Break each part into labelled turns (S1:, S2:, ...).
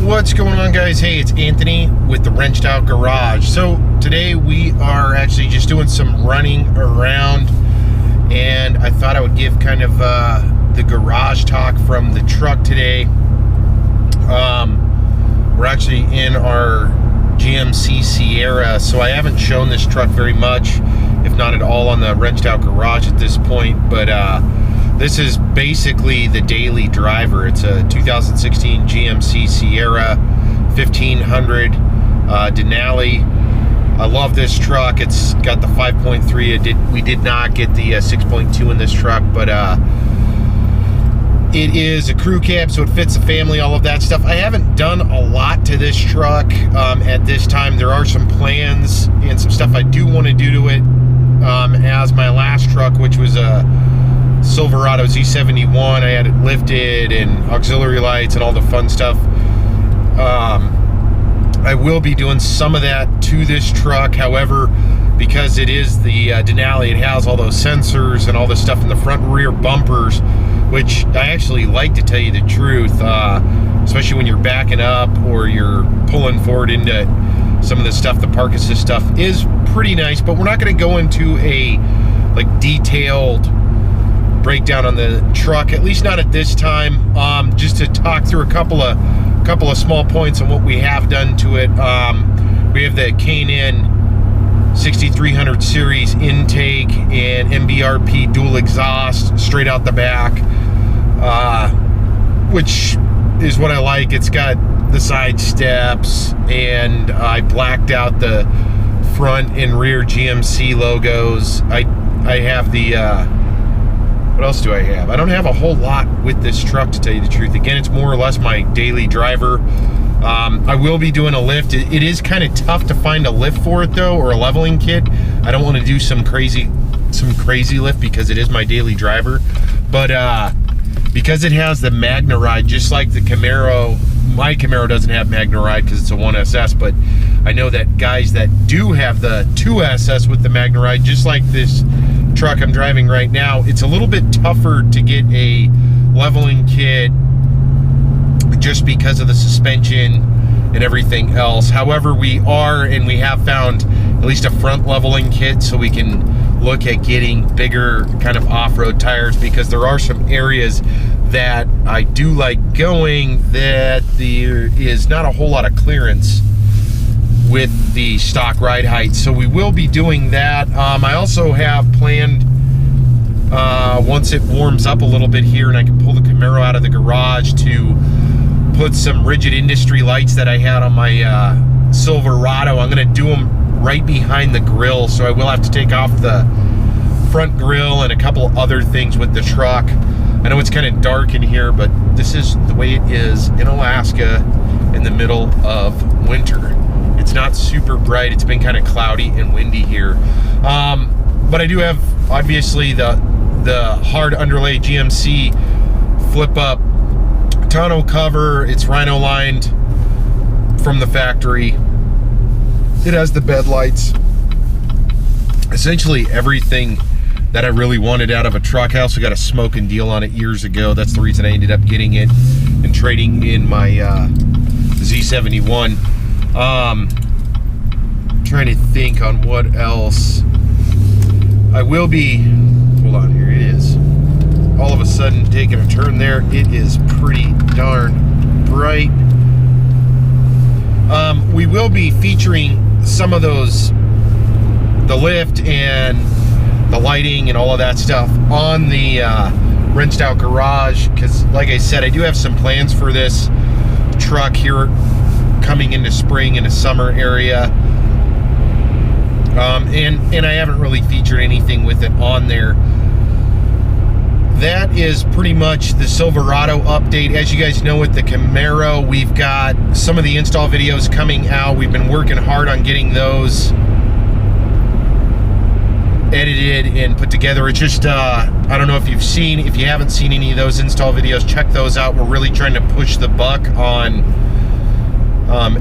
S1: What's going on, guys? Hey, it's Anthony with the Wrenched Out Garage. So today we are actually just doing some running around, and I thought I would give kind of the garage talk from the truck today. We're actually in our GMC Sierra, so I haven't shown this truck very much, if not at all, on the Wrenched Out Garage at this point, but this is basically the daily driver. It's a 2016 GMC Sierra 1500 Denali. I love this truck. It's got the 5.3. We did not get the 6.2 in this truck, but it is a crew cab, so it fits the family, all of that stuff. I haven't done a lot to this truck at this time. There are some plans and some stuff I do want to do to it as my last truck, which was a Silverado Z71. I had it lifted and auxiliary lights and all the fun stuff. I will be doing some of that to this truck. However, because it is the Denali, it has all those sensors and all this stuff in the front and rear bumpers, which I actually like, to tell you the truth, especially when you're backing up or you're pulling forward into some of the stuff. The park assist stuff is pretty nice, but we're not going to go into a detailed breakdown on the truck, at least not at this time. Just to talk through a couple of small points on what we have done to it. We have the K&N 6300 series intake and MBRP dual exhaust straight out the back, which is what I like. It's got the side steps, and I blacked out the front and rear GMC logos. I have the what else do I have? I don't have a whole lot with this truck, to tell you the truth. Again, it's more or less my daily driver. I will be doing a lift. It is kind of tough to find a lift for it, though, or a leveling kit. I don't want to do some crazy lift because it is my daily driver. But because it has the Magna Ride, just like the Camaro, my Camaro doesn't have Magna Ride because it's a 1SS, but I know that guys that do have the 2SS with the Magna Ride, just like this truck I'm driving right now, it's a little bit tougher to get a leveling kit just because of the suspension and everything else. However, we have found at least a front leveling kit, so we can look at getting bigger kind of off-road tires, because there are some areas that I do like going that there is not a whole lot of clearance with the stock ride height. So we will be doing that. I also have planned, once it warms up a little bit here and I can pull the Camaro out of the garage, to put some rigid industry lights that I had on my Silverado. I'm going to do them right behind the grill, so I will have to take off the front grill and a couple other things with the truck. I know it's kind of dark in here, but this is the way it is in Alaska in the middle of winter. It's not super bright. It's been kind of cloudy and windy here. But I do have, obviously, the hard underlay GMC flip-up tonneau cover. It's rhino lined from the factory. It has the bed lights. Essentially everything that I really wanted out of a truck. I also got a smoking deal on it years ago. That's the reason I ended up getting it and trading in my Z71. Trying to think on what else. I will be, hold on, here it is. All of a sudden taking a turn there. It is pretty darn bright. We will be featuring some of those, the lift and the lighting and all of that stuff, on the Wrenched Out Garage, because like I said, I do have some plans for this truck here coming into spring and a summer area. And I haven't really featured anything with it on there. That is pretty much the Silverado update. As you guys know, with the Camaro, we've got some of the install videos coming out. We've been working hard on getting those edited and put together. It's just, I don't know if you haven't seen any of those install videos, check those out. We're really trying to push the buck on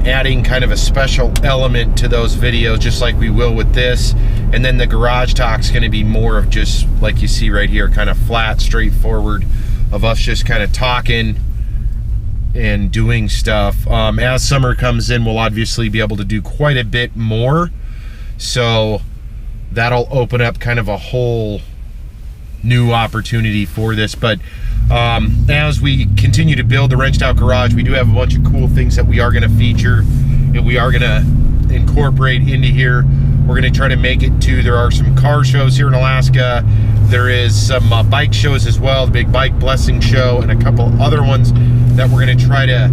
S1: adding kind of a special element to those videos, just like we will with this. And then the garage talk's going to be more of just like you see right here, kind of flat, straightforward, of us just kind of talking and doing stuff. As summer comes in, we'll obviously be able to do quite a bit more. So that'll open up kind of a whole new opportunity for this. But as we continue to build the Wrenched Out Garage, we do have a bunch of cool things that we are going to feature and we are going to incorporate into here. We're going to try to make it to, there are some car shows here in Alaska. There is some bike shows as well, the Big Bike Blessing Show, and a couple other ones that we're going to try to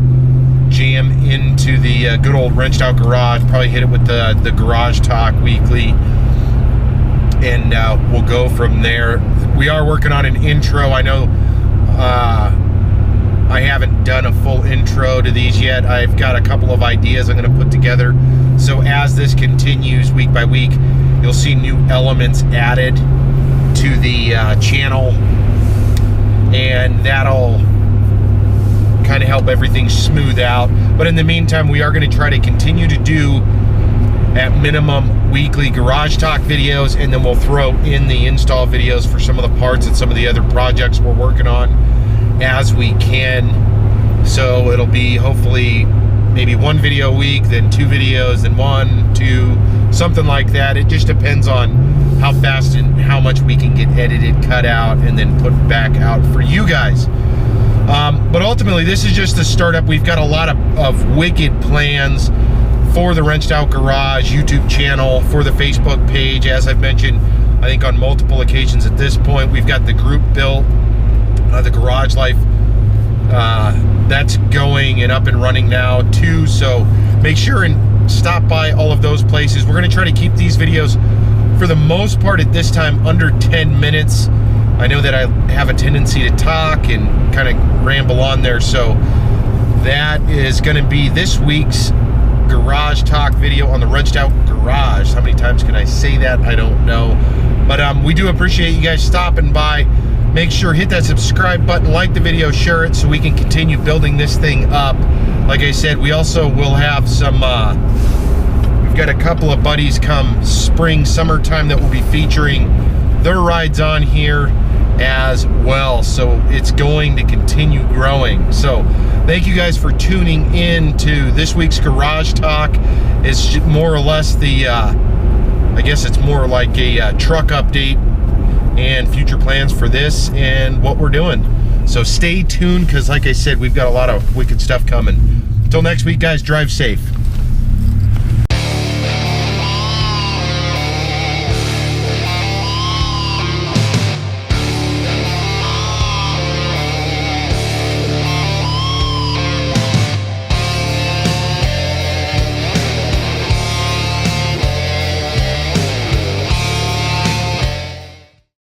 S1: jam into the good old Wrenched Out Garage. Probably hit it with the Garage Talk Weekly, and we'll go from there. We are working on an intro. I know I haven't done a full intro to these yet. I've got a couple of ideas I'm going to put together. So as this continues week by week, you'll see new elements added to the channel, and that'll kind of help everything smooth out. But in the meantime, we are going to try to continue to do at minimum weekly Garage Talk videos, and then we'll throw in the install videos for some of the parts and some of the other projects we're working on as we can. So it'll be hopefully maybe one video a week, then 2 videos, then 1, 2, something like that. It just depends on how fast and how much we can get edited, cut out, and then put back out for you guys. But ultimately, this is just the startup. We've got a lot of wicked plans for the Wrenched Out Garage YouTube channel, for the Facebook page. As I've mentioned, I think on multiple occasions at this point, we've got the group built, the Garage Life. That's going and up and running now too. So make sure and stop by all of those places. We're going to try to keep these videos, for the most part at this time, under 10 minutes. I know that I have a tendency to talk and kind of ramble on there, so that is going to be this week's Garage Talk video on the Wrenched Out Garage. How many times can I say that? I don't know. But we do appreciate you guys stopping by. Make sure, hit that subscribe button, like the video, share it, so we can continue building this thing up. Like I said, we also will have some, we've got a couple of buddies come spring, summertime that will be featuring their rides on here as well. So it's going to continue growing. So thank you guys for tuning in to this week's Garage Talk. It's more or less the, I guess it's more like a truck update and future plans for this and what we're doing. So stay tuned, because like I said, we've got a lot of wicked stuff coming. Until next week, guys, drive safe.